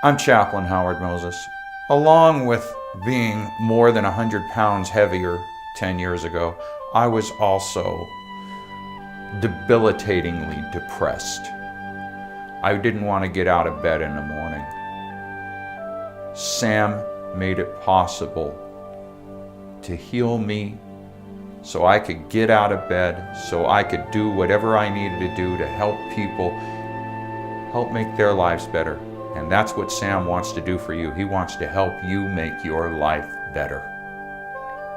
I'm Chaplain Howard Moses. Along with being more than 100 pounds heavier 10 years ago, I was also debilitatingly depressed. I didn't want to get out of bed in the morning. Sam made it possible to heal me so I could get out of bed, so I could do whatever I needed to do to help people, help make their lives better. And that's what Sam wants to do for you. He wants to help you make your life better.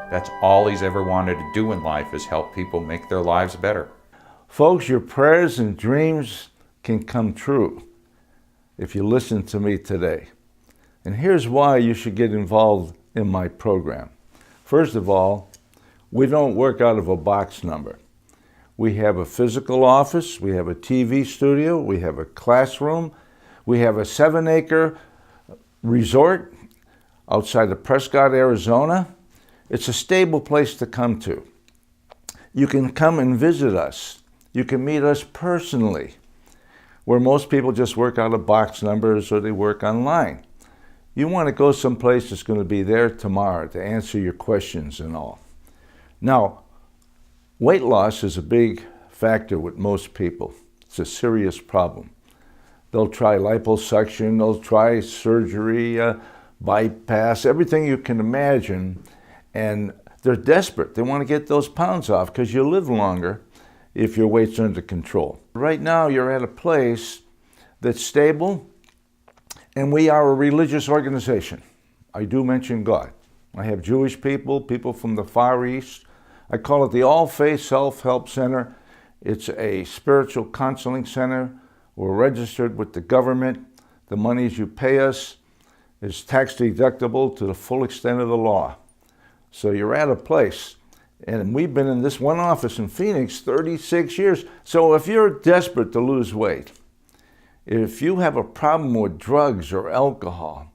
That's all he's ever wanted to do in life, is help people make their lives better. Folks, your prayers and dreams can come true if you listen to me today. And here's why you should get involved in my program. First of all, we don't work out of a box number. We have a physical office, we have a TV studio, we have a classroom, we have a 7-acre resort outside of Prescott, Arizona. It's a stable place to come to. You can come and visit us. You can meet us personally, where most people just work out of box numbers or they work online. You want to go someplace that's going to be there tomorrow to answer your questions and all. Now, weight loss is a big factor with most people. It's a serious problem. They'll try liposuction, they'll try surgery, bypass, everything you can imagine, and they're desperate. They want to get those pounds off because you live longer if your weight's under control. Right now, you're at a place that's stable, and we are a religious organization. I do mention God. I have Jewish people, people from the Far East. I call it the All Faith Self-Help Center. It's a spiritual counseling center. We're registered with the government. The monies you pay us is tax deductible to the full extent of the law. So you're at a place, and we've been in this one office in Phoenix 36 years. So if you're desperate to lose weight, if you have a problem with drugs or alcohol,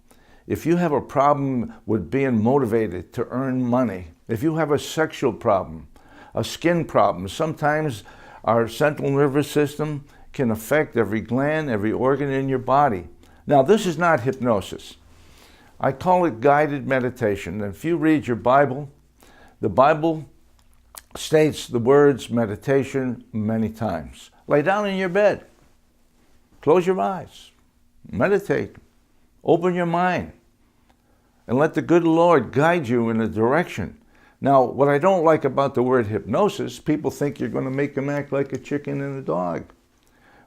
if you have a problem with being motivated to earn money, if you have a sexual problem, a skin problem, sometimes our central nervous system can affect every gland, every organ in your body. Now, this is not hypnosis. I call it guided meditation. And if you read your Bible, the Bible states the words meditation many times. Lay down in your bed. Close your eyes. Meditate. Open your mind. And let the good Lord guide you in a direction. Now, what I don't like about the word hypnosis, people think you're going to make them act like a chicken and a dog.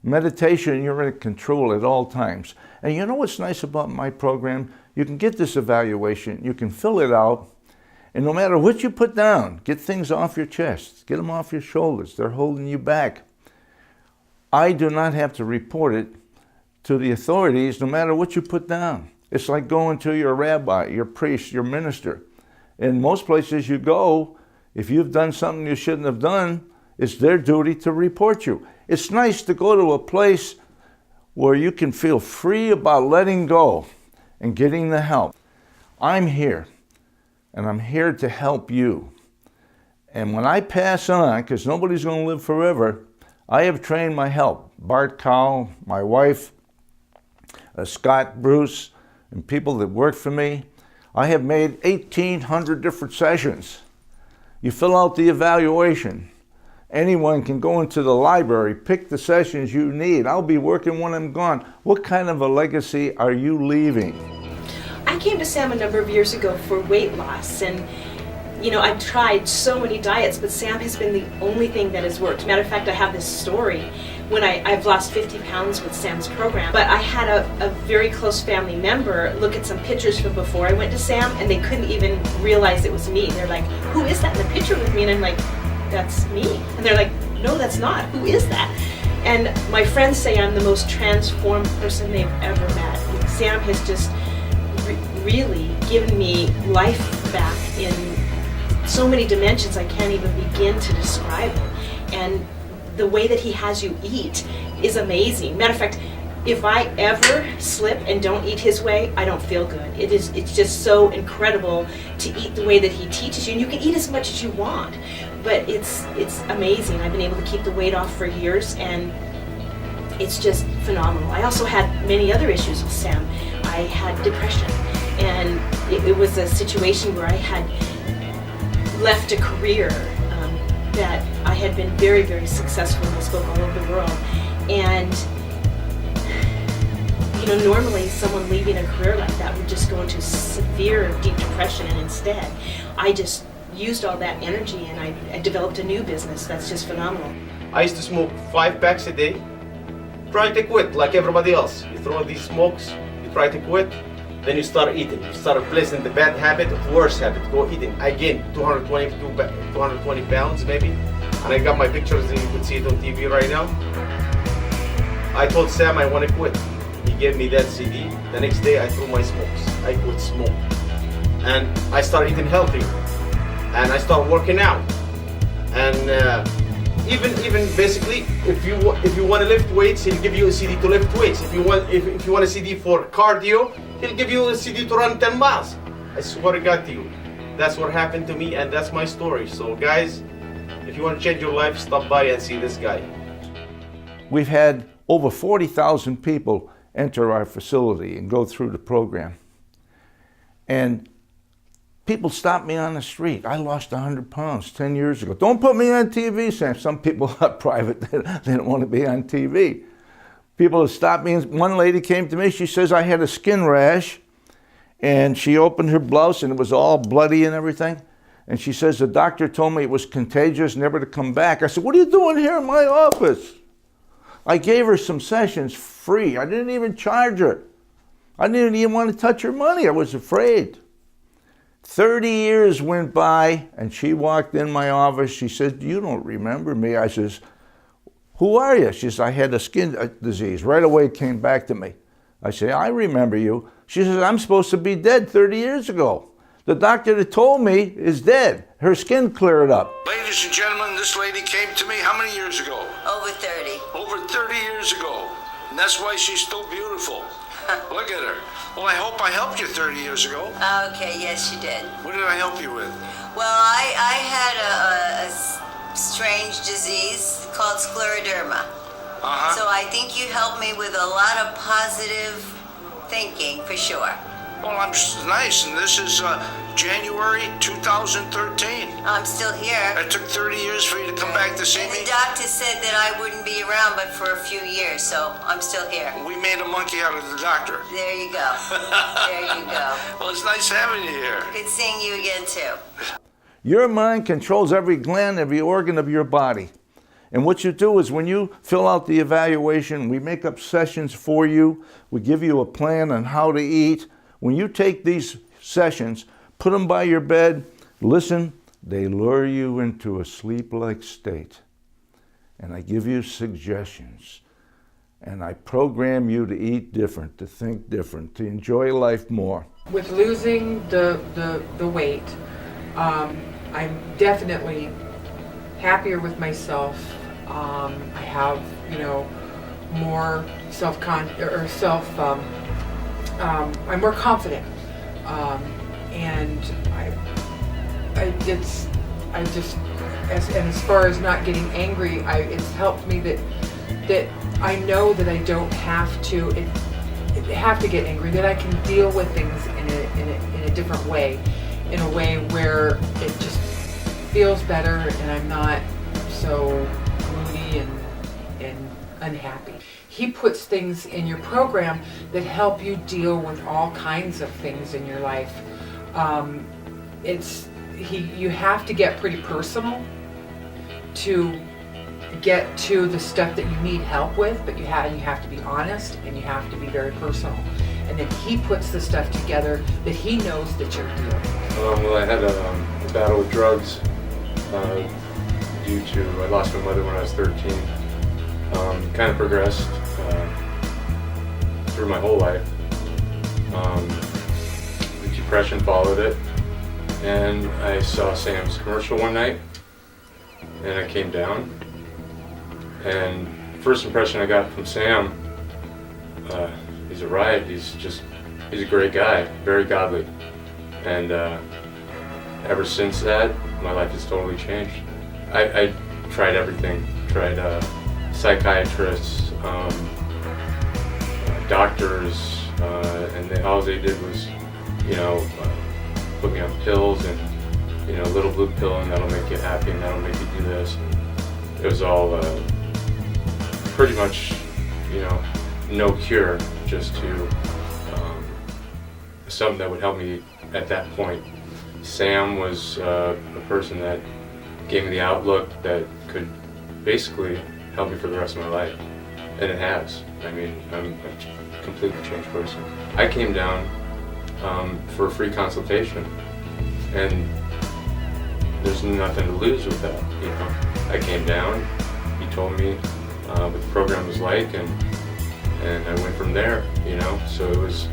Meditation, you're in control at all times. And you know what's nice about my program? You can get this evaluation, you can fill it out, and no matter what you put down, get things off your chest, get them off your shoulders. They're holding you back. I do not have to report it to the authorities no matter what you put down. It's like going to your rabbi, your priest, your minister. In most places you go, if you've done something you shouldn't have done, it's their duty to report you. It's nice to go to a place where you can feel free about letting go and getting the help. I'm here, and I'm here to help you. And when I pass on, because nobody's going to live forever, I have trained my help. Bart Cowell, my wife, Scott Bruce, and people that work for me. I have made 1,800 different sessions. You fill out the evaluation. Anyone can go into the library, pick the sessions you need. I'll be working when I'm gone. What kind of a legacy are you leaving? I came to Sam a number of years ago for weight loss, and I've tried so many diets, but Sam has been the only thing that has worked. Matter of fact, I have this story when I've lost 50 pounds with Sam's program, but I had a very close family member look at some pictures from before I went to Sam, and they couldn't even realize it was me. They're like, "Who is that in the picture with me?" And I'm like, "That's me." And they're like, "No, that's not. Who is that?" And my friends say I'm the most transformed person they've ever met. Sam has just really given me life back in so many dimensions I can't even begin to describe it. And the way that he has you eat is amazing. Matter of fact, if I ever slip and don't eat his way, I don't feel good. It's just so incredible to eat the way that he teaches you. And you can eat as much as you want, but it's amazing. I've been able to keep the weight off for years, and it's just phenomenal. I also had many other issues with Sam. I I had depression, and it was a situation where I had left a career that I had been very, very successful in. I spoke all over the world, and normally someone leaving a career like that would just go into severe, deep depression, and instead I just used all that energy and I developed a new business that's just phenomenal. I used to smoke 5 packs a day, try to quit like everybody else. You throw these smokes, you try to quit, then you start eating. You start replacing the bad habit with worse habit. Go eating. I gained 220 pounds maybe, and I got my pictures and you can see it on TV right now. I told Sam I want to quit. He gave me that CD. The next day I threw my smokes. I quit smoke. And I started eating healthy. And I started working out. And even basically, if you want to lift weights, he'll give you a CD to lift weights. If you want a CD for cardio, he'll give you a CD to run 10 miles. I swear to God to you. That's what happened to me, and that's my story. So guys, if you want to change your life, stop by and see this guy. We've had over 40,000 people enter our facility and go through the program. And people stop me on the street. I lost 100 pounds 10 years ago. Don't put me on TV, Sam. Some people are private. They don't want to be on TV. People have stopped me. One lady came to me. She says I had a skin rash, and she opened her blouse, and it was all bloody and everything. And she says, the doctor told me it was contagious, never to come back. I said, what are you doing here in my office? I gave her some sessions free. I didn't even charge her. I didn't even want to touch her money. I was afraid. 30 years went by, and she walked in my office. She said, you don't remember me. I says, who are you? She says, I had a skin disease. Right away it came back to me. I say, I remember you. She says, I'm supposed to be dead 30 years ago. The doctor that told me is dead. Her skin cleared up. Ladies and gentlemen, this lady came to me how many years ago? Over 30. Over 30 years ago. And that's why she's still beautiful. Look at her. Well, I hope I helped you 30 years ago. Okay, yes, you did. What did I help you with? Well, I had a strange disease called scleroderma. So I think you helped me with a lot of positive thinking, for sure. Well, I'm nice, and this is January 2013. I'm still here. It took 30 years for you to come back to see And me. the doctor said that I wouldn't be around but for a few years, so I'm still here. We made a monkey out of the doctor. There you go. There you go. Well, it's nice having you here. Good seeing you again, too. Your mind controls every gland, every organ of your body. And what you do is when you fill out the evaluation, we make up sessions for you. We give you a plan on how to eat. When you take these sessions, put them by your bed, listen, they lure you into a sleep-like state. And I give you suggestions. And I program you to eat different, to think different, to enjoy life more. With losing the weight, I'm definitely happier with myself. I have, more I'm more confident, and as far as not getting angry, it's helped me that I know that I don't have to get angry, that I can deal with things in a different way, in a way where it just feels better and I'm not so moody and unhappy. He puts things in your program that help you deal with all kinds of things in your life. You have to get pretty personal to get to the stuff that you need help with, but you have to be honest and you have to be very personal. And then he puts the stuff together that he knows that you're dealing with. Well, I had a battle with drugs due to, I lost my mother when I was 13. Kind of progressed through my whole life. The depression followed it, and I saw Sam's commercial one night, and I came down, and first impression I got from Sam, he's a riot, he's a great guy, very godly, and ever since that, my life has totally changed. I tried everything, tried psychiatrists, doctors, all they did was, put me on pills and, a little blue pill, and that'll make you happy, and that'll make you do this. It was all pretty much, no cure, just to something that would help me at that point. Sam was a person that gave me the outlook that could basically help me for the rest of my life, and it has. I mean, I'm a completely changed person. I came down for a free consultation, and there's nothing to lose with that. I came down, he told me what the program was like, and I went from there. So it was.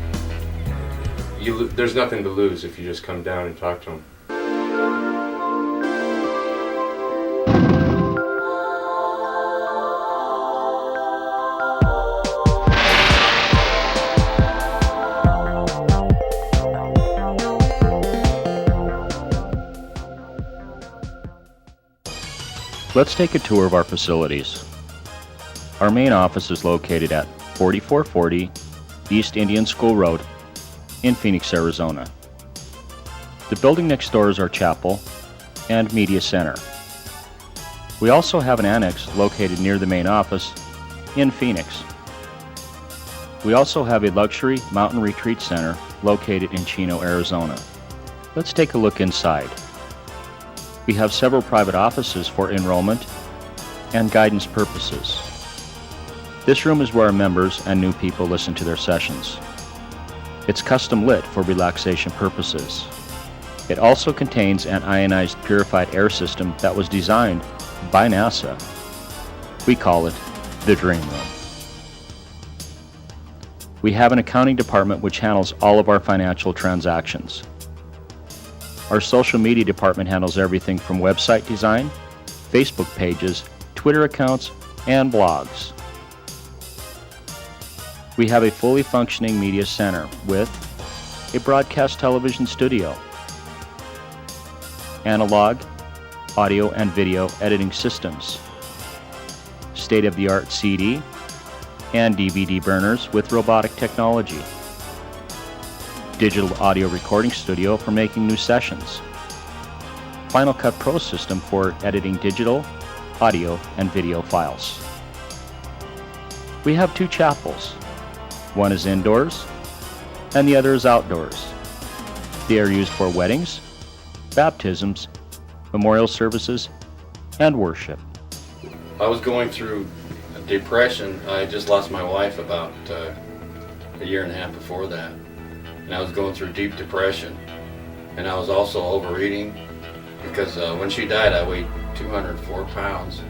There's nothing to lose if you just come down and talk to him. Let's take a tour of our facilities. Our main office is located at 4440 East Indian School Road in Phoenix, Arizona. The building next door is our chapel and media center. We also have an annex located near the main office in Phoenix. We also have a luxury mountain retreat center located in Chino, Arizona. Let's take a look inside. We have several private offices for enrollment and guidance purposes. This room is where our members and new people listen to their sessions. It's custom lit for relaxation purposes. It also contains an ionized purified air system that was designed by NASA. We call it the Dream Room. We have an accounting department which handles all of our financial transactions. Our social media department handles everything from website design, Facebook pages, Twitter accounts, and blogs. We have a fully functioning media center with a broadcast television studio, analog, audio, and video editing systems, state-of-the-art CD and DVD burners with robotic technology, digital audio recording studio for making new sessions, Final Cut Pro system for editing digital, audio, and video files. We have two chapels. One is indoors, and the other is outdoors. They are used for weddings, baptisms, memorial services, and worship. I was going through a depression. I just lost my wife about a year and a half before that. And I was going through deep depression. And I was also overeating because when she died, I weighed 204 pounds.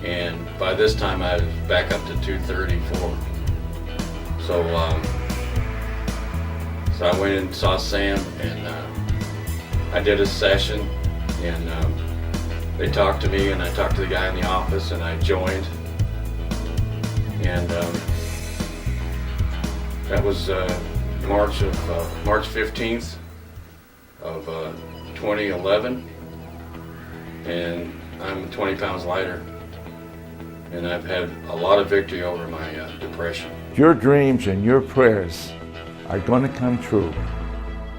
And by this time, I was back up to 234. So I went and saw Sam, and I did a session, and they talked to me, and I talked to the guy in the office, and I joined. And that was March 15th of 2011, and I'm 20 pounds lighter, and I've had a lot of victory over my depression. Your dreams and your prayers are going to come true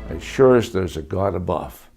as sure as there's a God above.